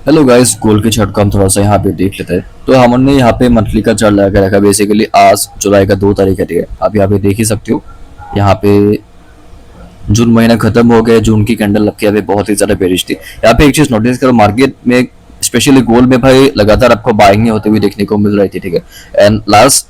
Hello guys, गोल के chart को हम थोड़ा सा यहाँ पे देख लेते हैं। तो हमने यहाँ पे मंथली का चार्ट लगा के रखा। बेसिकली आज जुलाई का 2 तारीख है, ठीक है। आप यहाँ पे देख ही सकते हो। यहाँ पे जून महीना खत्म हो गया। जून की कैंडल लग के यहाँ पे बहुत ही ज्यादा बेरिश थी। यहाँ पे एक चीज नोटिस करो, मार्केट में स्पेशली गोल्ड में भाई लगातार आपको बाइंग होते हुए देखने को मिल रही थी, ठीक है। एंड लास्ट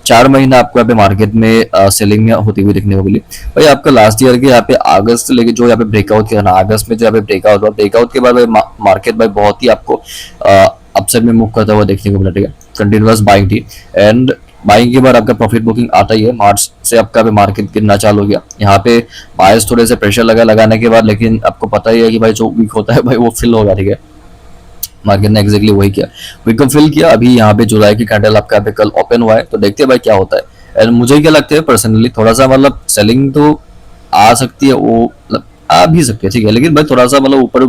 4 महीना आपको यहाँ पे मार्केट में सेलिंग में होती हुई देखने को मिली। भाई आपका लास्ट ईयर के यहाँ पे अगस्त से लेके जो यहाँ पे ब्रेकआउट किया ना, अगस्त में जो यहाँ पे ब्रेकआउट हुआ, ब्रेकआउट के बाद भाई मार्केट भाई बहुत ही आपको अपसाइड में मूव करता हुआ देखने को मिला, ठीक है। कंटिन्यूअस बाइंग थी एंड बाइंग के बाद आपका प्रॉफिट बुकिंग आता ही है। मार्च से आपका मार्केट गिरना चालू हो गया। यहाँ पे बायर्स थोड़े से प्रेशर लगाने के बाद, लेकिन आपको पता ही है कि भाई जो वीक होता है भाई वो फिल होगा, ठीक है। मार्केट ने एक्जैक्टली वही किया, वीकअप फिल किया। अभी यहाँ पे जुलाई की कैंडल आपका यहाँ पे कल ओपन हुआ है, तो देखते हैं भाई क्या होता है। एंड मुझे क्या लगता है पर्सनली, थोड़ा सा मतलब सेलिंग तो आ सकती है, वो मतलब आ भी सकती है, ठीक है। लेकिन भाई थोड़ा सा मतलब ऊपर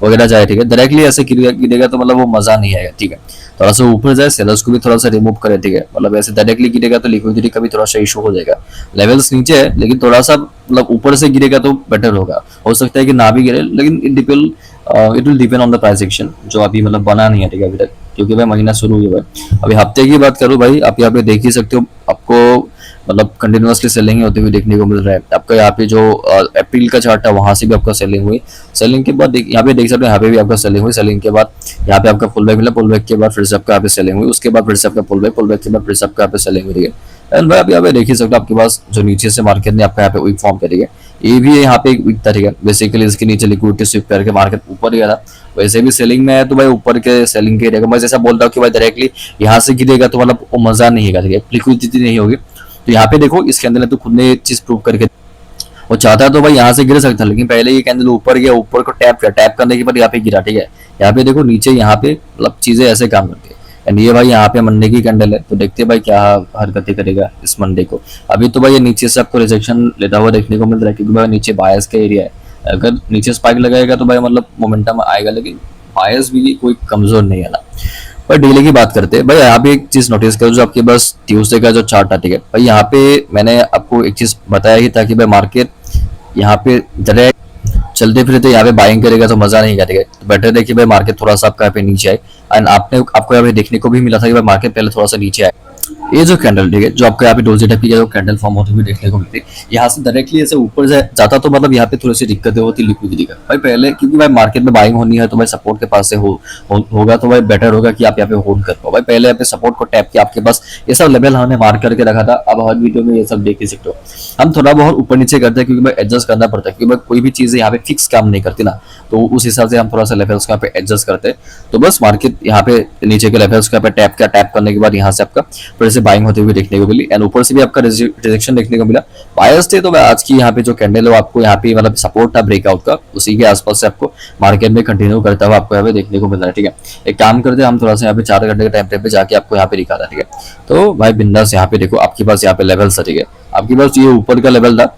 वगैरह जाए, ठीक है। डायरेक्टली ऐसे गिरेगा तो मतलब वो मजा नहीं आएगा, ठीक है। थोड़ा सा ऊपर जाए, सेलर्स को भी थोड़ा सा रिमूव करे, ठीक है। मतलब ऐसे डायरेक्टली गिरेगा तो लिक्विडिटी का भी थोड़ा सा इशू हो जाएगा। लेवल्स नीचे है, लेकिन थोड़ा सा मतलब ऊपर से गिरेगा तो बेटर होगा। हो सकता है कि ना भी गिरे, लेकिन it will depend on the price action, जो अभी मतलब बना नहीं है, ठीक है, अभी तक। क्योंकि भाई महीना शुरू हुआ है। अभी हफ्ते की बात करूं भाई, आप यहाँ पे देख ही सकते हो, आपको मतलब कंटिन्यूअसली सेलिंग होते हुए देखने को मिल रहा है। आपका यहाँ पे जो अप्रैल का चार्ट है, वहां से भी आपका सेलिंग हुई। सेलिंग के बाद यहाँ पे देख सकते हो, यहाँ पे भी आपका सेलिंग हुई। सेलिंग के बाद यहाँ पे आपका पुल बैक मिला, पुल बैक के बाद फिर से आपका यहाँ पे सेलिंग हुई। उसके बाद फिर से आपका पुल बैक के बाद फिर से आपका यहाँ पे सेलिंग हुई, ठीक है। एंड भाई आप यहाँ पे देख ही सकते हो, आपके पास जो नीचे से मार्केट ने आपका यहाँ पे वीक फॉर्म करी है, ये भी यहाँ पे एक वीक था, ठीक है। बेसिकली इसके नीचे लिक्विडिटी स्विप करके मार्केट ऊपर गया था। वैसे भी सेलिंग में है तो भाई ऊपर के सेलिंग के रहेगा। मैं जैसा बोल रहा हूँ कि भाई डायरेक्टली यहाँ से गिरेगा तो मतलब वो मजा नहीं है, ठीक है, लिक्विडिटी नहीं होगी। तो यहाँ पे देखो, इस कैंडल ने तो खुद ने एक चीज प्रूव करके, वो चाहता है तो भाई यहाँ से गिर सकता है, लेकिन पहले ये कैंडल ऊपर गया, ऊपर को टैप किया, टैप करने के बाद यहाँ पे गिरा, ठीक है। यहाँ पे देखो नीचे, यहाँ पे मतलब चीजें ऐसे काम करती है। एंड ये भाई यहाँ पे मंडे की कैंडल है, तो देखते हैं भाई क्या हरकतें करेगा इस मंडे को। अभी तो भाई ये नीचे से आपको रिजेक्शन लेता हुआ देखने को मिल रहा है, क्योंकि भाई नीचे बायस का एरिया है। अगर नीचे स्पाइक लगाएगा तो भाई मतलब मोमेंटम आएगा, लेकिन बायस भी कोई कमजोर नहीं है ना। पर डेली की बात करते हैं भाई, यहाँ पे एक चीज नोटिस करो, जो आपके पास ट्यूसडे का जो चार्ट है, ठीक है भाई। यहाँ पे मैंने आपको एक चीज बताया ही था कि भाई मार्केट यहाँ पे डायरेक्ट चलते फिरते यहाँ पे बाइंग करेगा तो मजा नहीं करेगा। तो बेटर है कि भाई मार्केट थोड़ा सा आपका यहाँ पे नीचे आए। एंड आपको यहाँ पे देखने को भी मिला था कि भाई मार्केट पहले थोड़ा सा नीचे आए। ये जो कैंडल, ठीक है, जो आपको यहाँ पे डोजी टाइप की जो कैंडल फॉर्म होती हुई देखने को मिलती है, यहाँ से डायरेक्टली ऐसे ऊपर जाता तो मतलब यहाँ पे थोड़ी सी दिक्कतें होती लिक्विडिटी का भाई पहले, क्योंकि भाई मार्केट में बाइंग होनी है तो भाई सपोर्ट के पास से होगा तो भाई बेटर होगा कि आप यहाँ पे होल्ड कर पाओ। भाई पहले यहाँ पे सपोर्ट को टैप किया, आपके पास ये सब लेवल हमने मार्क करके रखा था। अब हर वीडियो में ये सब देख ही सकते हो। हम थोड़ा बहुत ऊपर नीचे करते हैं, क्योंकि भाई एडजस्ट करना पड़ता है, क्योंकि भाई कोई भी चीज यहाँ पे फिक्स काम नहीं करती ना, तो उस हिसाब से हम थोड़ा सा लेवल्स को यहाँ पे एडजस्ट करते हैं। तो बस मार्केट यहाँ पे नीचे के लेवल्स को यहाँ पे टैप किया, टैप करने के बाद यहाँ से आपका फिर से बाइंग होते हुए देखने को मिली। एंड ऊपर से भी आपका रिजेक्शन देखने को मिला। बायर्स थे तो आज की यहाँ पे जो कैंडल है आपको यहाँ पे मतलब सपोर्ट था ब्रेकआउट का, उसी के आसपास से आपको मार्केट में कंटिन्यू करता हुआ आपको यहाँ पे देखने को मिल रहा है, ठीक है। एक काम करते हैं, हम थोड़ा सा यहाँ पे 4 घंटे के टाइम फ्रेम पे जाके आपको यहाँ पे दिखा था, ठीक है। तो भाई बिंदास यहाँ पे देखो, आपके पास यहाँ पे लेवल था, ठीक है। आपके पास ये ऊपर का लेवल था,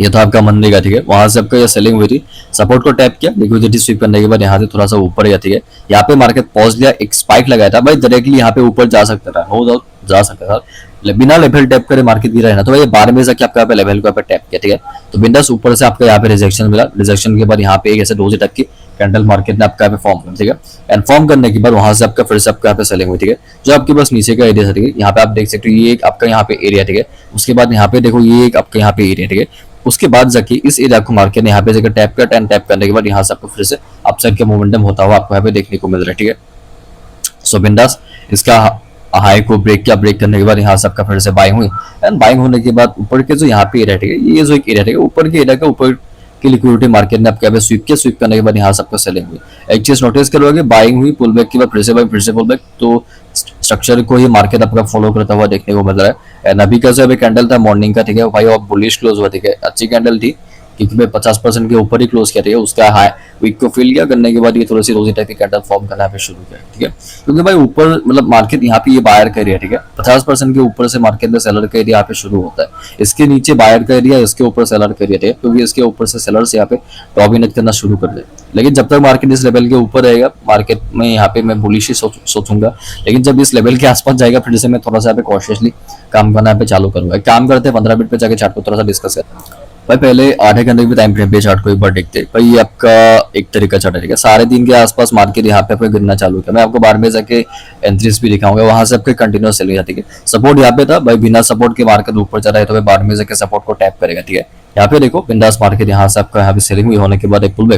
ये तो आपका मंदी का, ठीक है। वहां से आपका ये सेलिंग हुई थी, सपोर्ट को टैप किया, लिक्विडिटी स्वीप करने के बाद यहाँ से थोड़ा सा ऊपर गया, ठीक है। यहाँ पे मार्केट पॉज लिया, एक स्पाइक लगाया था भाई, डायरेक्टली यहाँ पे ऊपर जा सकता था, नो डाउट जा सकता था। बिना लेवल टैप करे मार्केट गिरा है ना, तो भाई बार में जाके आपका यहाँ पे लेवल को यहाँ पे टैप किया, ठीक है। तो बिंदास ऊपर से आपका यहाँ पे रिजेक्शन मिला। रिजेक्शन के बाद यहाँ पे एक ऐसे डोजी टाइप की कैंडल मार्केट ने आपका यहाँ पे फॉर्म किया, ठीक है। एंड फॉर्म करने के बाद वहां से आपका फिर से आपका यहाँ पे सेलिंग हुई, ठीक है। जो आपके पास नीचे का एरिया था, ठीक है, यहाँ पे आप देख सकते हो, ये एक आपका यहाँ पे एरिया, ठीक है। उसके बाद यहाँ पे देखो, ये एक आपका यहाँ पे एरिया, ठीक है। उसके बाद जाके इस एरिया को मार्केट ने यहाँ पे जगह टैप किया, टैप करने के बाद यहाँ से आपको फिर से अपसाइड का मोमेंटम होता हुआ आपको यहाँ पे देखने को मिल रहा है, ठीक है। सो बिंदास इसका हाई को ब्रेक किया, ब्रेक करने के बाद यहाँ से आपका फिर से बाइंग हुई। एंड बाइंग होने के बाद ऊपर के जो यहाँ पे एरिया, ठीक है, ये जो एक एरिया, ठीक है, ऊपर के एरिया का ऊपर की लिक्विडिटी मार्केट ने आपके यहाँ पे स्वीप किया, स्वीप करने के बाद यहाँ से आपका सेलिंग हुई। एक चीज नोटिस करोगे, बाइंग हुई, पुल बैक के बाद फिर से बाई, फिर से पुल बैक, तो स्ट्रक्चर को ही मार्केट आपका फॉलो करता हुआ देखने को मिल रहा है। एंड अभी का जो अभी कैंडल था मॉर्निंग का, ठीक है भाई, और बुलिश क्लोज हुआ, ठीक है, अच्छी कैंडल थी, क्योंकि भाई 50% के ऊपर ही क्लोज किया, ठीक है। उसका हाई वीक को फिल किया, करने के बाद ये थोड़ी सी रोजी टाइप की कैंडल फॉर्म करना पे शुरू किया, ठीक है। क्योंकि भाई ऊपर मतलब मार्केट यहाँ पे ये बायर का एरिया, ठीक है, 50% के ऊपर से मार्केट में सेलर का एरिया यहाँ पे शुरू होता है। इसके नीचे बायर का एरिया, इसके ऊपर सेलर का एरिया, ठीक है, क्योंकि इसके ऊपर से सेलर्स यहाँ पे डोमिनेट करना शुरू कर दे। लेकिन जब तक मार्केट इस लेवल के ऊपर रहेगा, मार्केट में यहाँ पे मैं बुलिश ही सोचूंगा। लेकिन जब इस लेवल के आसपास जाएगा, फिर से मैं थोड़ा सा यहाँ पे कॉशियसली काम करना यहाँ पे चालू करूंगा। काम करते हैं 15 मिनट पे जाके चार्ट को थोड़ा सा डिस्कस करते हैं। भाई पहले आधे घंटे के टाइम फ्रेम पे चार्ट को एक बार देखते हैं भाई। ये आपका एक तरीका चार्ट है, ठीक है। साढ़े तीन के आसपास मार्केट यहाँ पे आपको गिरना चालू किया। मैं आपको बाद में जाके एंट्रीज भी दिखाऊंगा, वहां से आपके कंटिन्यूस सेलिंग जाती है। सपोर्ट यहाँ पे था भाई, बिना सपोर्ट के मार्केट ऊपर चला है तो भाई बाद में जाके सपोर्ट को टैप करेगा, ठीक है। यहाँ पे देखो बिंदास मार्केट, यहाँ से आपका यहाँ पे सेलिंग हुई, होने के बाद एक पुल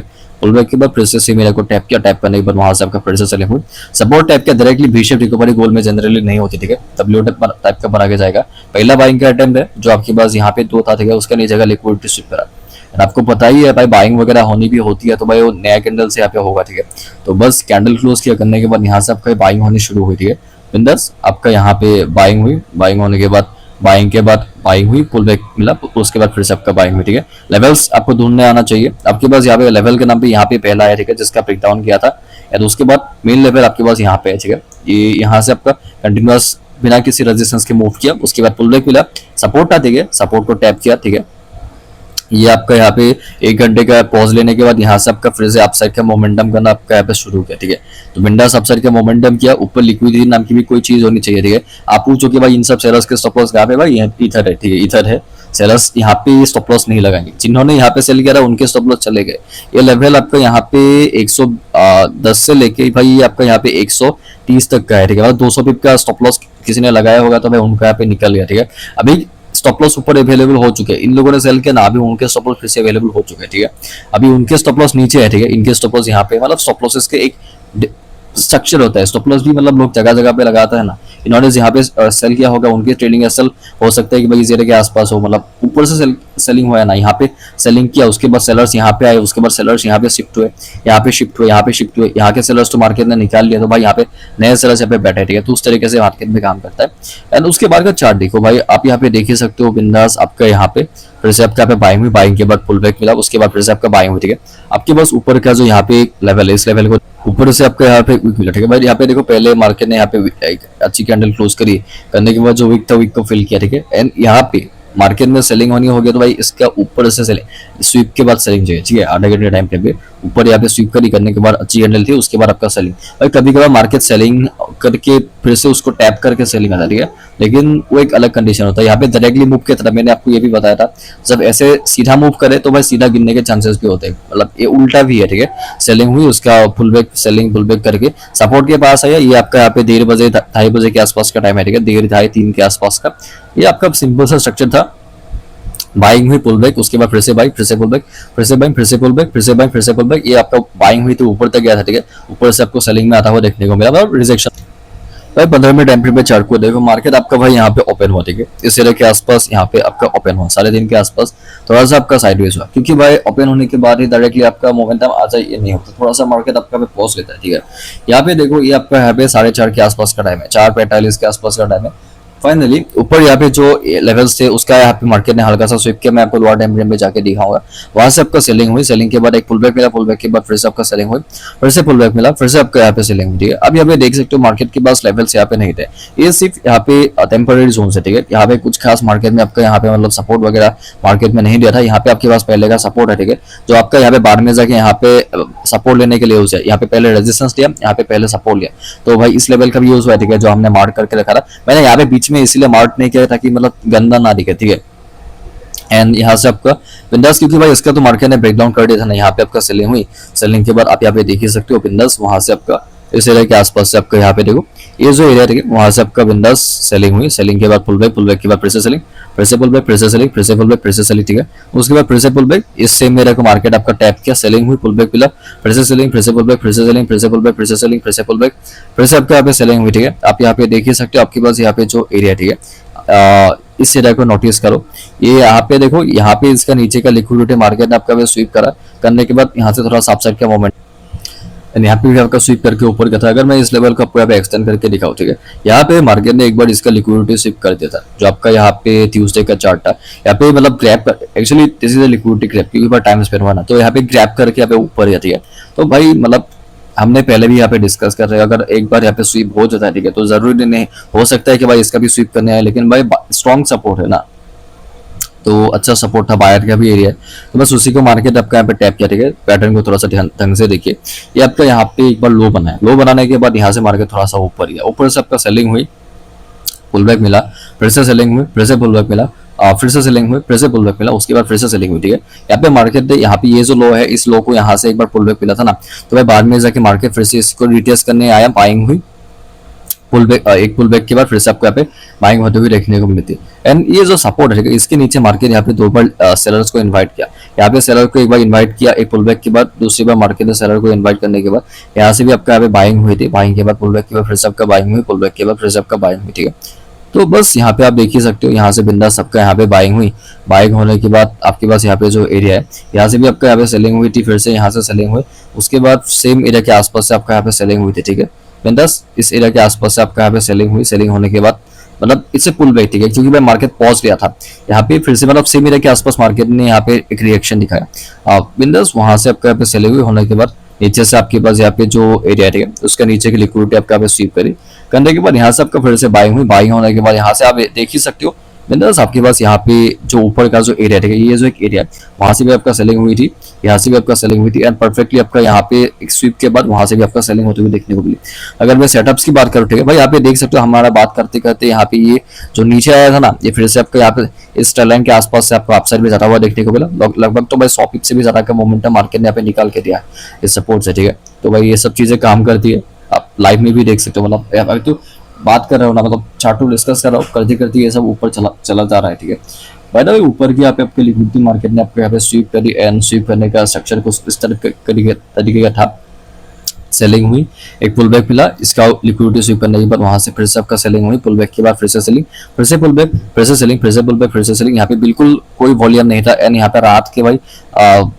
बैक के बाद फिर से मेरे को टैप किया, टैप करने के बाद वहां से आपका फिर से सेलिंग हुई। सपोर्ट टैप किया डायरेक्टली वी शेप रिकवरी गोल में जनरली नहीं होती, ठीक है। डब्ल्यू टाइप का बना के जाएगा। पहला बाइंग का अटेम्प्ट है जो आपके पास यहाँ पे दो था, ठीक है। उसका नीचे का लिक्विडिटी स्विप करा। आपको पता ही है भाई, बाइंग वगैरह होनी भी होती है तो भाई वो नया कैंडल से यहाँ पे होगा, ठीक है। तो बस कैंडल क्लोज किया करने के बाद यहाँ से आपका बाइंग होनी शुरू हुई, ठीक है। बिंदास आपका यहाँ पे बाइंग हुई, बाइंग होने के बाद बाइंग हुई, पुल बैक मिला, उसके बाद फिर से आपका बाइंग हुई, ठीक है। लेवल्स आपको ढूंढने आना चाहिए। आपके पास यहाँ पे लेवल के नाम पे यहाँ पे पहला है, ठीक है, जिसका ब्रेक डाउन किया था। और उसके बाद मेन लेवल आपके पास यहाँ पे है, ठीक है। ये यहाँ से आपका कंटिन्यूअस बिना किसी रेजिस्टेंस के मूव किया, उसके बाद पुल बैक मिला, सपोर्ट था, ठीक है। सपोर्ट को टैप किया, ठीक है। ये आपका यहाँ पे एक घंटे का पॉज लेने के बाद यहाँ से आपका फिर से अपसाइड का मोमेंटम करना आपका यहाँ पे शुरू किया, ठीक है। तो बिंदास अपसाइड का मोमेंटम किया, ऊपर लिक्विडिटी नाम की भी कोई चीज होनी चाहिए, ठीक है। आप पूछो कि भाई इन सब सेलर्स के स्टॉप लॉस कहाँ पे, भाई यहाँ इधर है, ठीक है, इधर है। सेलर्स यहाँ पे स्टॉप लॉस नहीं लगाएंगे, जिन्होंने यहाँ पे सेल किया था उनके स्टॉप लॉस चले गए। ये लेवल आपका यहाँ पे 110 से लेके भाई ये आपका यहाँ पे 130 तक का है, ठीक है। 200 पिप का स्टॉप लॉस किसी ने लगाया होगा तो भाई उनका यहाँ पे निकल गया, ठीक है। अभी स्टॉप लॉस ऊपर अवेलेबल हो चुके हैं, इन लोगों ने सेल किया ना, अभी उनके स्टॉप लॉस फिर से अवेलेबल हो चुके हैं, ठीक है। अभी उनके स्टॉप लॉस नीचे है, ठीक है। इनके स्टॉप लॉस यहाँ पे, मतलब स्टॉप लॉसेस के एक स्ट्रक्चर होता है। स्टॉप लॉस भी मतलब लोग जगह जगह पे लगाता है ना, इन्होंने यहाँ पे सेल किया होगा, उनकी ट्रेडिंग एसएल हो सकता है कि भाई जीरो के आसपास हो, मतलब ऊपर से सेलिंग हुआ है ना, यहाँ पे सेलिंग किया, उसके बाद सेलर्स यहाँ पे आए, उसके बाद सेलर्स यहाँ पे शिफ्ट हुए, यहाँ पे शिफ्ट हुए, यहाँ पे शिफ्ट हुए, यहाँ के सेलर्स तो मार्केट ने निकाल लिया, तो भाई यहाँ पे नए सेलर्स यहाँ पे बैठे, ठीक है। तो उस तरीके से मार्केट में काम करता है। एंड उसके बाद का चार्ट देखो भाई, आप यहाँ पे देख ही सकते हो बिंदास आपका यहाँ पे फिर से आपका यहाँ पे बाइंग हुई, बाइंग के बाद पुल बैक मिला, उसके बाद फिर से आपका बाइंग हुई, ठीक है। आपके पास ऊपर का जो यहाँ पे लेवल है, इस लेवल को ऊपर से आपका यहाँ पे वीक मिला, ठीक है भाई। यहाँ पे देखो पहले मार्केट ने यहाँ पे एक अच्छी कैंडल क्लोज करी, करने के बाद जो वीक था वीक को फिल किया, ठीक है। एंड यहाँ पे मार्केट में सेलिंग होनी हो गया तो भाई इसका ऊपर से सेलिंग, स्वीप के बाद सेलिंग चाहिए, ठीक है। आधे घंटे टाइम फ्रेम पे ऊपर यहाँ पे स्वीप करी, करने के बाद अच्छी कैंडल थी, उसके बाद आपका सेलिंग। भाई कभी कभार मार्केट सेलिंग करके फिर से उसको टैप करके सेलिंग आता है, ठीक है। लेकिन वो एक अलग कंडीशन होता है। यहाँ पे डायरेक्टली मूव की तरह मैंने आपको ये भी बताया था, जब ऐसे सीधा मूव करे तो भाई सीधा गिरने के चांसेस भी होते हैं, मतलब ये उल्टा भी है, ठीक है। सेलिंग हुई, उसका full back selling, full back करके सपोर्ट के पास आया। ये आपका यहाँ पे 1:30 बजे 2:30 बजे के आसपास का टाइम है, ठीक है। 1:30 2:30 3 के आसपास का ये आपका सिंपल सा स्ट्रक्चर था। बाइंग हुई, पुल बैक, उसके बाद फिर से बाइंग, फिर से पुल बैक, फिर से बाइंग, फिर से पुल बैक, फिर से बाइंग, फिर से पुल बैक। ये आपका बाइंग हुई तो ऊपर तक गया था, ठीक है। ऊपर से आपको सेलिंग में आता हुआ देखने को मिला, मतलब रिजेक्शन। भाई 15 मिनट टाइम फ्रेम पे चार्ट को देखो, मार्केट आपका भाई यहाँ पे ओपन हुआ, ठीक है। इस एरिया के आसपास यहाँ पे आपका ओपन हुआ, 3:30 के आसपास थोड़ा सा आपका साइडवेज हुआ, क्योंकि भाई ओपन होने के बाद ही डायरेक्टली आपका मोमेंटम आ जाए ये नहीं होता, थोड़ा सा मार्केट आपका पे पॉज लेता है, ठीक है। यहाँ पे देखो ये आपका यहाँ पे 4:30 के आसपास का टाइम है, 4:45 के आसपास का टाइम है। फाइनली ऊपर यहाँ पे जो लेवल्स थे उसका यहाँ पे मार्केट ने हल्का सा स्विप किया, मैं आपको लोअर टाइम फ्रेम पे जाके दिखाऊंगा। वहां से आपका सेलिंग हुई, सेलिंग के बाद एक पुल बैक मिला, पुल बैक के बाद फिर से आपका सेलिंग हुई, फिर से पुल बैक मिला, फिर से आपका यहाँ पे सेलिंग हुई, ठीक है। अब यहाँ पे देख सकते हो मार्केट के पास लेवल्स यहाँ पे नहीं थे, ये सिर्फ यहाँ पे टेम्पररी जोन है, ठीक है। यहाँ पे कुछ खास मार्केट में आपका यहाँ पे मतलब सपोर्ट वगैरह मार्केट में नहीं दिया था। यहाँ पे आपके पास पहले का सपोर्ट है, ठीक है, जो आपका यहाँ पे बाद में जाके यहाँ पे सपोर्ट लेने के लिए यूज है। यहाँ पे पहले रेजिस्टेंस दिया, यहाँ पे पहले सपोर्ट लिया, तो भाई इस लेवल का भी यूज हुआ है, ठीक है, जो हमने मार्क करके रखा था। मैंने यहाँ पे बीच में इसलिए मार्क नहीं किया ताकि मतलब गंदा ना दिखे, ठीक है। एंड यहाँ से आपका बिंदास, क्योंकि भाई इसका तो मार्केट ने ब्रेकडाउन कर दिया था ना, यहाँ पे आपका सेलिंग हुई, सेलिंग के बाद आप यहाँ पे देख ही सकते हो बिंदास, वहां से आपका इस एरिया के आसपास से आपका यहाँ पे देखो ये जो एरिया है वहां से आपका बिंदास सेलिंग हुई, सेलिंग के बाद पुल बैक, पुल बैक के बाद फिर से सेलिंग, फिर से पुल बैक, फिर से सेलिंग, फिर से पुल बैक, फिर से सेलिंग, ठीक है। उसके बाद फिर से पुल बैक, इस सेम एरिया को मार्केट आपका टैप किया, सेलिंग हुई, पुल बैक मिला, फिर से सेलिंग, फिर से पुल बैक, फिर से सेलिंग, फिर से पुल बैक, फिर से सेलिंग, फिर से पुल बैक, फिर से आपका यहाँ पे सेलिंग हुई, ठीक है। आप यहाँ पे देख ही सकते हो, आपके पास यहाँ पे जो एरिया, ठीक है, इस एरिया को नोटिस करो। ये यहाँ पे देखो, यहाँ पे इसका नीचे का लिक्विडिटी मार्केट ने आपका स्वीप करा, करने के बाद यहाँ से थोड़ा सा अपसाइड का मोमेंट, यहाँ पे भी आपका स्वीप करके ऊपर का था। अगर मैं इस लेवल को आपको यहाँ पे एक्सटेंड करके दिखाऊं, ठीक है, यहाँ पे मार्केट ने एक बार इसका लिक्विडिटी स्वीप कर दिया था, जो आपका यहाँ पे ट्यूसडे का चार्ट था। यहाँ पे मतलब ग्रैब कर, actually this is liquidity grab, क्योंकि टाइम स्पेंड हुआ ना, तो यहाँ पे ग्रैब करके यहाँ पे ऊपर जाती है। तो भाई मतलब हमने पहले भी यहाँ पे डिस्कस कर रहे हैं, अगर एक बार यहाँ पे स्वीप हो जाता है, ठीक है, तो जरूरी नहीं हो सकता है कि भाई इसका भी स्वीप करने आए, लेकिन भाई स्ट्रॉन्ग सपोर्ट है ना, तो अच्छा सपोर्ट था, बायर का भी एरिया है, तो बस उसी को मार्केट आपका यहाँ पे टैप किया, ठीक है। पैटर्न को थोड़ा सा ढंग से देखिए, ये आपका यहाँ पे एक बार लो बना है, लो बनाने के बाद यहाँ से मार्केट थोड़ा सा ऊपर गया, ऊपर से आपका सेलिंग हुई, पुल बैक मिला, फिर से सेलिंग हुई, फिर से पुल बैक मिला, फिर से सेलिंग हुई, फिर से पुल बैक मिला, उसके बाद फिर से सेलिंग हुई, ठीक है। यहाँ पे मार्केट यहाँ पे ये जो लो है, इस लो को यहाँ से एक बार पुल बैक मिला था ना, तो भाई बाद में जाके मार्केट फिर से इसको रिटेस्ट करने आया, बाइंग हुई, पुल बैक, एक पुल बैक के बाद फिर से आपको यहाँ पे बाइंग होते हुए देखने को मिलती है। एंड ये जो सपोर्ट है इसके नीचे मार्केट यहाँ पे दो बार सेलर्स को इनवाइट किया, यहाँ पे सेलर को एक बार इनवाइट किया एक पुल बैक के बाद, दूसरी बार मार्केट ने सेलर को इनवाइट करने के बाद यहाँ से भी आपका यहाँ पे बाइंग हुई थी, बाइंग के बाद पुल बैक के बाद फिर से आपका बाइंग हुई, पुल बैक के बाद फिर से आपका बाइंग हुई, ठीक है। तो बस यहाँ पे आप देख ही सकते हो, यहाँ से बिंदास सबका यहाँ पे बाइंग हुई, बाइंग होने के बाद आपके पास यहाँ पे जो एरिया है यहाँ से भी आपका यहाँ पे सेलिंग हुई थी, फिर से यहाँ से सेलिंग हुई, उसके बाद सेम एरिया के आसपास से आपका यहाँ पे सेलिंग हुई थी, ठीक है। बिंदास इस एरिया के आसपास से आपका यहाँ पे सेलिंग हुई, सेलिंग होने के बाद मतलब इससे पुल बैक, ठीक है, क्योंकि भाई मार्केट पॉज गया था यहाँ पे, फिर से मतलब सेम एरिया के आसपास मार्केट ने यहाँ पे एक रिएक्शन दिखाया, बिंदास वहां से आपका यहाँ पे सेलिंग हुई होने के बाद नीचे से आपके पास यहाँ पे जो एरिया है उसका नीचे की लिक्विडिटी आपका यहाँ पे स्वीप करी, करने के बाद यहाँ से आपका फिर से बाइंग हुई, बाइंग होने के बाद यहाँ से आप देख ही सकते हो बिंदास आपके पास यहाँ पे जो ऊपर का जो एरिया है ये जो एक एरिया है वहां से भी आपका सेलिंग हुई थी, यहाँ से भी आपका सेलिंग हुई थी, एंड परफेक्टली आपका यहाँ पे एक स्वीप के बाद वहां से भी आपका सेलिंग होते हुए देखने को मिली। अगर मैं सेटअप्स की बात करूँ, ठीक है भाई, यहाँ पे देख सकते हो हमारा बात करते करते यहाँ पे ये जो नीचे आया था ना, ये फिर से आपका यहाँ पे इस ट्रेंड लाइन के आसपास से आपको अपसाइड में जाता हुआ देखने को मिला, लगभग तो भाई 100 पिप से भी ज्यादा का मोमेंटम मार्केट ने यहाँ पे निकाल के दिया है इस सपोर्ट से, ठीक है। तो भाई ये सब चीजें काम करती है, आप लाइव में भी देख सकते हो, मतलब अभी तो बात कर रहे हो ना, मतलब चार्ट टू डिस्कस कर रहा हूँ, करते करते ये सब ऊपर चला जा रहा है, ठीक है। बाय द वे ऊपर की यहाँ पे आपके लिक्विडिटी मार्केट ने आपको यहाँ पे स्वीप करी, एंड स्वीप करने का स्ट्रक्चर कुछ इस तरीके का था, सेलिंग हुई, एक पुल बैक मिला, इसका लिक्विडिटी स्वीप करने के बाद वहां से फिर से आपका सेलिंग हुई, पुल बैक के बाद फिर से सेलिंग, फिर से पुल बैक, फिर से सेलिंग, फिर से पुल बैक, फिर से सेलिंग, यहाँ पे बिल्कुल कोई वॉल्यूम नहीं था, एंड यहाँ पे रात के भाई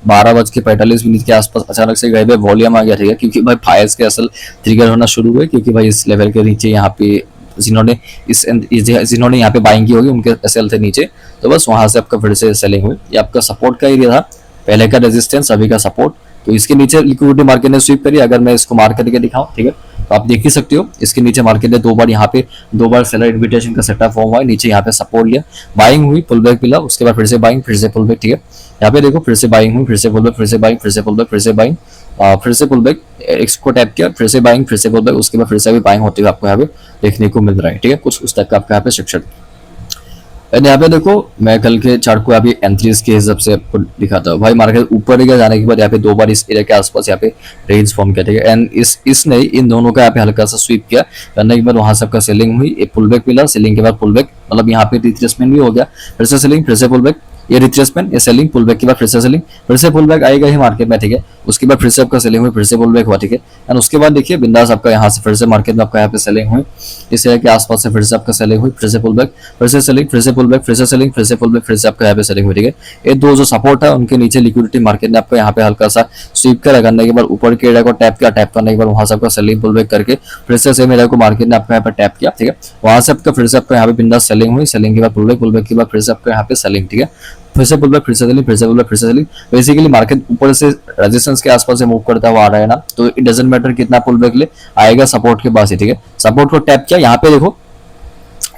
12:45 के आसपास अचानक से गए वॉल्यूम आ गया, ठीक है, क्योंकि भाई फायर्स के असल ट्रिगर होना शुरू हुए, क्योंकि भाई इस लेवल के नीचे यहाँ पे जिन्होंने यहाँ पे बाइंग की होगी उनके एसएल थे नीचे, तो बस वहां से आपका फिर से सेलिंग हुई। ये आपका सपोर्ट का एरिया था, पहले का रेजिस्टेंस अभी का सपोर्ट, तो इसके नीचे लिक्विडिटी मार्केट ने स्वीप करी। अगर मैं इसको मार्क करके दिखाऊं, ठीक है, तो आप देख ही सकते हो इसके नीचे मार्केट ने दो बार सेलर इन्विटेशन का सेटअप फॉर्म हुआ है, नीचे यहाँ पे सपोर्ट लिया, बाइंग हुई, पुल बैक मिला, उसके बाद फिर से बाइंग, फिर से पुल बैक, ठीक है। यहाँ पे देखो फिर से बाइंग हुई, फिर से पुल बैक, फिर से बाइंग, फिर से पुल बैक, फिर से बाइंग, फिर से पुल बैक, इसको टैप किया, फिर से बाइंग, फिर से पुल बैक, उसके बाद फिर से भी बाइंग होते हुए आपको यहाँ पे देखने को मिल रहा है, ठीक है, कुछ उस टाइप का आपका यहाँ पे स्ट्रक्चर। यहाँ पे देखो मैं कल के चार्ट को अभी एंट्रीज के हिसाब से आपको दिखाता हूँ। भाई मार्केट ऊपर गया, जाने के बाद यहाँ पे दो बार इस एरिया के आसपास यहाँ पे रेंज फॉर्म किया, ठीक है, एंड इसने इन दोनों का यहाँ पे हल्का सा स्वीप किया, करने के बाद वहां से आपका सेलिंग हुई, एक पुल बैक मिला, सेलिंग के बाद पुल बैक, मतलब यहाँ पे रिट्रेसमेंट भी हो गया, फिर से सेलिंग, फिर से पुल बैक, ये रिट्रेसमेंट, ये सेलिंग, पुल बैक के बाद फिर से सेलिंग, फिर से पुल बैक आएगा ही मार्केट में, ठीक है, उसके बाद फिर से आपका सेलिंग हुई, फिर से पुल बैक हुआ, ठीक है, एंड उसके बाद देखिए बिंदास आपका यहाँ से फिर से मार्केट में आपका यहाँ पे सेलिंग हुई, इस एरिया के आसपास से फिर से आपका सेलिंग हुई, फिर से पुल बैक, फिर से सेलिंग, फिर से पुल बैक, फिर से सेलिंग, फिर से पुल बैक, फिर से आपका यहाँ पे सेलिंग हुई, ठीक है। ये दो जो सपोर्ट है उनके नीचे लिक्विडिटी मार्केट ने आपको यहाँ पे हल्का सा स्वीप करा, करने के बाद ऊपर के एरिया को टैप किया, टैप करने के बाद वहां से आपका सेलिंग पुल बैक करके फिर से सेम एरिया को मार्केट ने आपको यहाँ पे टैप किया, ठीक है, वहां से आपका फिर से आपका यहाँ पे बिंदास सेलिंग हुई, सेलिंग के बाद पुल बैक, पुल बैक के बाद फिर से आपका यहाँ पे सेलिंग, ठीक है, फिर से पुल बैक, फिर से सेलिंग, फिर से पुल बैक, फिर से सेलिंग। बेसिकली मार्केट ऊपर से रेजिस्टेंस के आसपास से मूव करता हुआ आ रहा है ना, तो इट डजंट मैटर कितना पुल बैक ले, आएगा सपोर्ट के पास ही, ठीक है। सपोर्ट को टैप किया, यहाँ पे देखो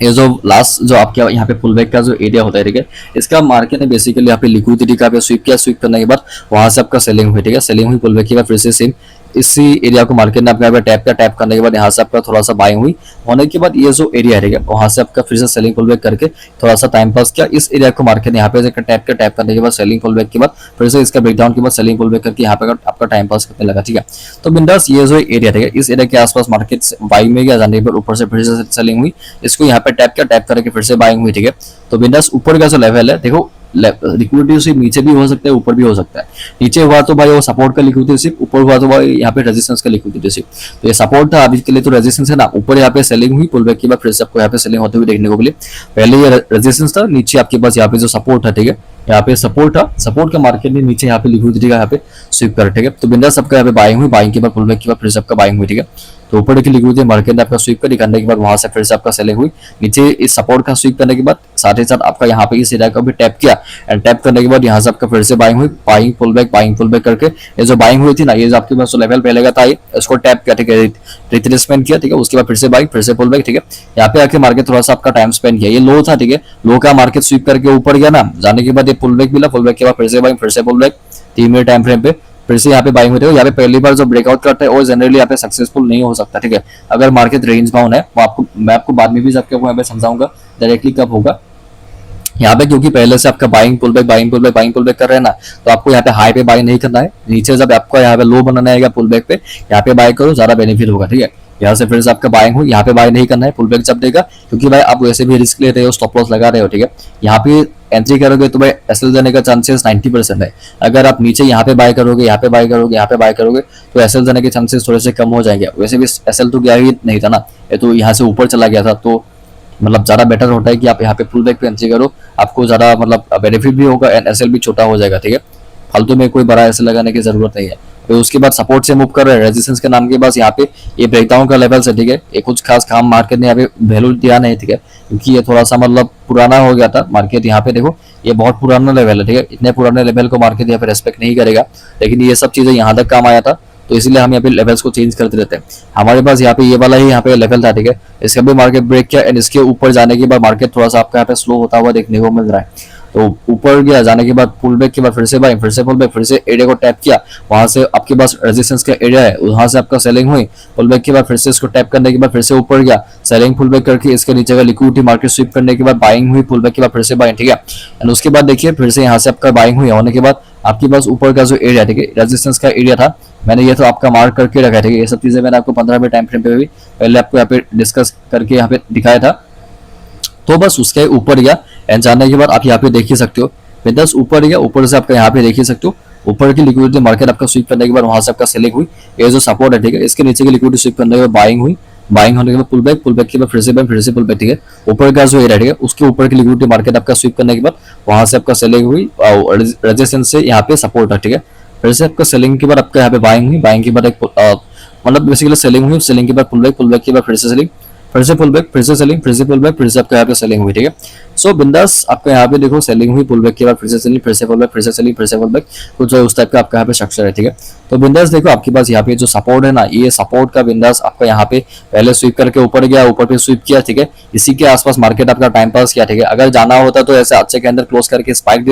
ये जो लास्ट जो आपके यहाँ पे पुल बैक का जो एरिया होता है, ठीक है, इसका मार्केट ने बेसिकली यहाँ पे लिक्विडिटी का स्वीप किया, स्वीप करने के बाद वहां से आपका सेलिंग हुई, ठीक है, सेलिंग हुई, पुल बैक के बाद फिर से सेम इसी एरिया को मार्केट ने आपका यहाँ पे टैप किया, टैप करने के बाद यहाँ से आपका थोड़ा सा बाइंग हुई, होने के बाद ये जो एरिया है वहां से आपका फिर से सेलिंग पुल बैक करके थोड़ा सा टाइम पास किया, इस एरिया को मार्केट ने यहाँ पे टैप किया, टैप करने के बाद सेलिंग पुल बैक के बाद फिर से इसका ब्रेकडाउन के बाद सेलिंग पुल बैक करके यहाँ पे आपका टाइम पास करने लगा, ठीक है। तो बिंदास ये जो एरिया है इस एरिया के आसपास मार्केट बाइंग में गया, जाने के बाद ऊपर से फिर से सेलिंग हुई, इसको यहाँ पे टैप किया, टैप करके फिर से बाइंग हुई, ठीक है। तो बिंदास ऊपर का जो लेवल है देखो, लिक्विडिटी सिर्फ नीचे भी हो सकता है, ऊपर भी हो सकता है, नीचे हुआ तो भाई वो सपोर्ट का लिक्विडिटी सिर्फ, ऊपर हुआ तो भाई यहाँ पे रेजिस्टेंस का लिक्विडिटी सिर्फ। तो ये सपोर्ट था, अभी के लिए तो रेजिस्टेंस है ना, ऊपर यहाँ पे सेलिंग हुई, पुल बैक के बाद फिर से आपको यहाँ पे सेलिंग होते हुए देखने को मिले, पहले ये रेजिस्टेंस था, नीचे आपके पास यहाँ पे जो सपोर्ट है, ठीक है, यहाँ पे सपोर्ट था, सपोर्ट का मार्केट ने नीचे यहाँ पे लिक्विडिटी का यहाँ पे स्वीप कर, ठीक है। तो बिंदास सबका यहाँ पे बाइंग हुई, बाइंग के बाद पुल बैक के बाद फिर से आपका बाइंग हुई, ठीक है। तो ऊपर की लिक्विडिटी मार्केट ने आपका स्वीप कर करने के बाद वहां से फिर से आपका सेलिंग हुई, नीचे इस सपोर्ट का स्वीप करने के बाद साथ ही साथ आपका यहाँ पे इस एरिया का भी टैप किया, एंड टैप करने के बाद यहाँ से आपका फिर से बाइंग हुई, बाइंग पुल बैक करके ये जो बाइंग हुई थी ना, ये जो आपके पास लेवल पहले का था इसको टैप किया, ठीक है, रिट्रेसमेंट किया, ठीक है, उसके बाद फिर से बाइंग, फिर से पुल बैक, ठीक है। यहाँ पे आके मार्केट थोड़ा सा आपका टाइम स्पेंड किया, ये लो था, ठीक है, लो का मार्केट स्वीप करके ऊपर गया ना, जाने के बाद ये पुल बैक मिला, पुल बैक के बाद फिर से बाइंग, फिर से pull back, 3 minute time frame पे फिर से यहाँ पे बाइंग हुई है। यहाँ पे पहली बार जो ब्रेकआउट करता है वो जनरली यहाँ पे सक्सेसफुल नहीं हो सकता, ठीक है। अगर मार्केट रेंज बाउंड है वो आपको, मैं आपको बाद में भी सबके यहाँ पे समझाऊंगा डायरेक्टली कब होगा यहाँ पे, क्योंकि पहले से आपका buying pull back buying pull back buying pull back कर रहे हैं ना, तो आपको यहाँ पे हाई पे बाइंग नहीं करना है। नीचे जब आपको यहाँ पे लो बनाना आएगा पुल बैक पे, यहाँ पे बाय करो, ज्यादा बेनिफिट होगा, ठीक है। यहाँ से फिर से आपका बाइंग हो, यहाँ पे बाय नहीं करना है, पुल बैक जब देगा, क्योंकि भाई आप वैसे भी रिस्क ले रहे हो, स्टॉप लॉस लगा रहे हो, ठीक है। यहाँ पे एंट्री करोगे तो भाई एसएल देने का चांसेस 90% है। अगर आप नीचे यहाँ पे बाय करोगे, यहाँ पे बाय करोगे, यहाँ पे बाय करोगे, तो एसएल देने के चांसेस थोड़े से कम हो जाएंगे। वैसे भी एसएल तो गया ही नहीं था ना, ये तो यहाँ से ऊपर चला गया था, तो मतलब ज्यादा बेटर होता है कि आप यहाँ पे पुल बैक पे एंट्री करो, आपको ज्यादा मतलब बेनिफिट भी होगा एंड एसएल भी छोटा हो जाएगा, ठीक है। फालतू में कोई बड़ा एसएल लगाने की जरूरत नहीं है। फिर उसके बाद सपोर्ट से मूव कर रहे हैं, रेजिस्टेंस के नाम के पास यहाँ पे ये ब्रेकडाउन का लेवल है, ठीक है। ये कुछ खास काम मार्केट ने यहाँ पे वैल्यू दिया नहीं, ठीक है, क्योंकि ये थोड़ा सा मतलब पुराना हो गया था मार्केट। यहाँ पे देखो ये बहुत पुराना लेवल है, ठीक है। इतने पुराने लेवल को मार्केट यहाँ पे रेस्पेक्ट नहीं करेगा, लेकिन ये सब चीजें यहाँ तक काम आया था, तो इसलिए हम यहाँ पे लेवल्स को चेंज करते रहते हैं। हमारे पास यहाँ पे ये वाला ही यहाँ पे लेवल था, ठीक है। इसका भी मार्केट ब्रेक किया एंड इसके ऊपर जाने के बाद मार्केट थोड़ा सा आपका यहाँ पे स्लो होता हुआ देखने को मिल रहा है। तो ऊपर गया, जाने के बाद पुल बैक के बाद फिर से बाइंग, फिर से पुल बैक, फिर से एरिया को टैप किया, वहां से आपके पास रेजिस्टेंस का एरिया है, वहां से आपका सेलिंग हुई, पुल बैक के बाद फिर से इसको टैप करने के बाद फिर से ऊपर गया, सेलिंग पुल बैक करके इसके नीचे का लिक्विडिटी मार्केट स्वीप करने के बाद बाइंग हुई, पुल बैक के बाद फिर से बाइंग, ठीक है। एंड उसके बाद देखिए फिर से यहाँ से आपका बाइंग हुई, होने के बाद आपके पास ऊपर का जो एरिया, ठीक है, रेजिस्टेंस का एरिया था, मैंने ये तो आपका मार्क करके रखा है, ठीक है। ये सब चीजें मैंने आपको 15 मिनट टाइम फ्रेम पे भी पहले आपको यहाँ पे डिस्कस करके यहाँ पे दिखाया था। तो बस उसके ऊपर गया एंड जाने के बाद आप यहाँ पे देख ही सकते हो, बिंदास ऊपर गया, ऊपर से आपका यहाँ पे देख ही सकते हो, ऊपर की लिक्विडिटी मार्केट आपका स्वीप करने के बाद वहां से आपका सेलिंग हुई, ये जो सपोर्ट है, ठीक है, इसके नीचे की लिक्विडिटी स्वीप करने के बाद बाइंग हुई, बाइंग होने के बाद पुल बैक, पुल बैक के बाद फिर से बाइंग, फिर से पुल बैक, ठीक है। ऊपर का जो एरिया, ठीक है, उसके ऊपर की लिक्विडिटी मार्केट आपका स्वीप करने के बाद वहां से आपका सेलिंग हुई, रेजिस्टेंस से यहाँ पे सपोर्ट है, ठीक है। फिर से आपका सेलिंग के बाद आपका यहाँ पे बाइंग हुई, बाइंग के बाद एक मतलब बेसिकली सेलिंग हुई, सेलिंग के बाद पुल बैक, पुल बैक के बाद फिर से सेलिंग, फिर से पुल बैक, फिर से सेलिंग, फिर से पुल बैक, फिर से आपका यहाँ पे सेलिंग हुई, ठीक है। सो बिंदास आपका यहाँ पे देखो सेलिंग हुई, पुल बैक के बाद फिर से सेलिंग, फिर से पुल बैक, फिर से सेलिंग, फिर से पुल बैक, कुछ उस टाइप का आपका यहाँ पे स्ट्रक्चर है, ठीक है। तो बिंदास देखो आपके पास यहाँ पे जो सपोर्ट है ना, ये सपोर्ट का बिंदास आपका यहाँ पे पहले स्वीप करके ऊपर गया, ऊपर पे स्वीप किया, ठीक है। इसी के आसपास मार्केट आपका टाइम पास किया, ठीक है। अगर जाना होता तो ऐसे अच्छे के अंदर क्लोज करके स्पाइक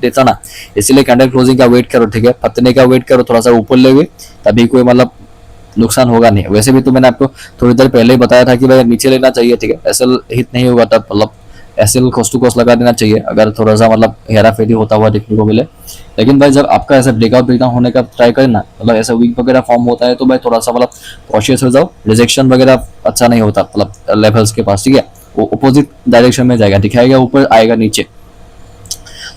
देता ना, इसीलिए कैंडल क्लोजिंग का वेट करो, ठीक है, पतने का वेट करो, थोड़ा सा ऊपर ले हुए, तभी कोई मतलब नुकसान होगा नहीं। वैसे भी तो मैंने आपको थोड़ी देर पहले ही बताया था कि भाई नीचे लेना चाहिए, ठीक है, एसएल हिट नहीं होगा तब मतलब एसएल कॉस्ट टू कॉस्ट लगा देना चाहिए, अगर थोड़ा सा मतलब हेरा फेरी होता हुआ देखने को मिले। लेकिन भाई जब आपका ऐसा ब्रेकडाउन होने का ट्राई करें ना, मतलब ऐसा वीक वगैरह फॉर्म होता है, तो भाई थोड़ा सा मतलब कॉशियस हो जाओ, रिजेक्शन वगैरह अच्छा नहीं होता मतलब लेवल्स के पास, ठीक है। वो अपोजिट डायरेक्शन में जाएगा, दिखाएगा ऊपर, आएगा नीचे।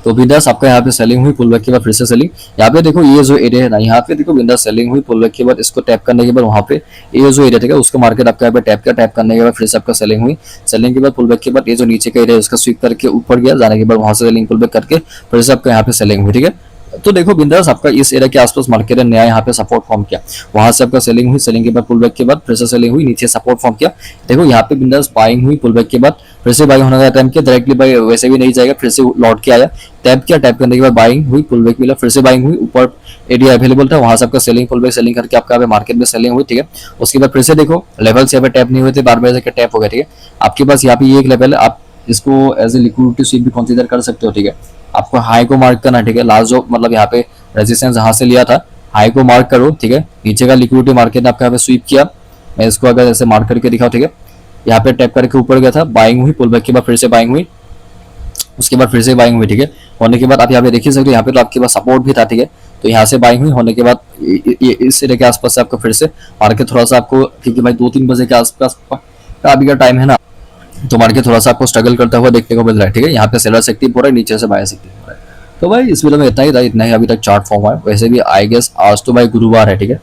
तो बिंदास आपका यहाँ पे सेलिंग हुई, पुल बैक के बाद फिर से सेलिंग। यहाँ पे देखो ये जो एरिया है ना, यहाँ पे देखो बिंदास सेलिंग हुई, पुल बैक के बाद इसको टैप करने के बाद वहाँ पे ये जो एरिया, ठीक है, उसको मार्केट आपका यहाँ पे टैप किया, टैप करने के बाद फिर से आपका सेलिंग हुई, सेलिंग के बाद पुल बैक के बाद ये जो नीचे का एरिया है उसका स्वीप करके ऊपर गया, जाने के बाद वहां से सेलिंग पुल बैक करके फिर से आपका यहाँ पे सेलिंग हुई, ठीक है। तो देखो बिंदास आपका इस एरिया के आसपास मार्केट ने नया यहाँ पे सपोर्ट फॉर्म किया, वहां से आपका सेलिंग हुई, सेलिंग के बाद पुल बैक के बाद फिर से सेलिंग हुई, नीचे सपोर्ट फॉर्म किया, देखो यहाँ पे बिंदास बाइंग हुई, पुल बैक के बाद फिर से बाइंग होने का टाइम किया, डायरेक्टली बाई वैसे भी नहीं जाएगा, फिर से लौट के आया, टैप किया, टैप करने के बाद बाइंग हुई, पुल बैक मिला, फिर से बाइंग हुई, ऊपर एरिया अवेलेबल था, वहां से आपका सेलिंग, पुल बैक, सेलिंग करके आपका मार्केट में सेलिंग हुई, ठीक है। उसके बाद फिर से देखो लेवल से यहाँ पे टैप नहीं हुए थे, बार बार टैप हो गया, ठीक है। आपके पास यहाँ पे ये एक लेवल है, आप इसको एज ए लिक्विडिटी स्वीप भी कंसीडर कर सकते हो, ठीक है। आपको हाई को मार्क करना, ठीक है, लास्ट जो मतलब यहाँ पे रेजिस्टेंस जहां से लिया था, हाई को मार्क करो, ठीक है। नीचे का लिक्विडिटी मार्केट ने आपका यहाँ पे स्वीप किया, मैं इसको अगर ऐसे मार्क करके दिखाऊं, ठीक है, यहाँ पे टैप करके ऊपर गया था, बाइंग हुई, पुल बैक के बाद फिर से बाइंग हुई, उसके बाद फिर से बाइंग हुई, ठीक है। होने के बाद आप यहाँ पे देख सकते हो, यहाँ पे तो आपके पास सपोर्ट भी था, ठीक है। तो यहाँ से बाइंग हुई, होने के बाद इस एरिया के आसपास से आपको फिर से मार्केट थोड़ा सा आपको, क्योंकि भाई 2-3 बजे के आसपास का अभी का टाइम है ना, तो मार्केट थोड़ा सा आपको स्ट्रगल करता हुआ देखने को मिल रहा है, ठीक है। यहाँ पे सेलर एक्टिव हो रहा है, नीचे से बायर्स एक्टिव हो रहा है। तो भाई इस वीडियो में इतना ही था, इतना ही अभी तक चार्ट फॉर्म हुआ है। वैसे भी आई गेस आज तो भाई गुरुवार है, ठीक है,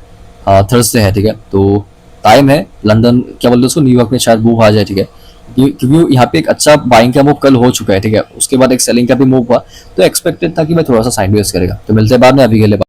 थर्सडे है, ठीक है। तो टाइम है, लंदन क्या बोलते हैं उसको, न्यूयॉर्क में शायद मूव आ जाए, ठीक है, क्योंकि यहाँ पे एक अच्छा बाइंग का मूव कल हो चुका है, ठीक है। उसके बाद एक सेलिंग का भी मूव हुआ, तो एक्सपेक्टेड था कि भाई थोड़ा सा साइडवेज करेगा। तो मिलते हैं बाद में, अभी के लिए।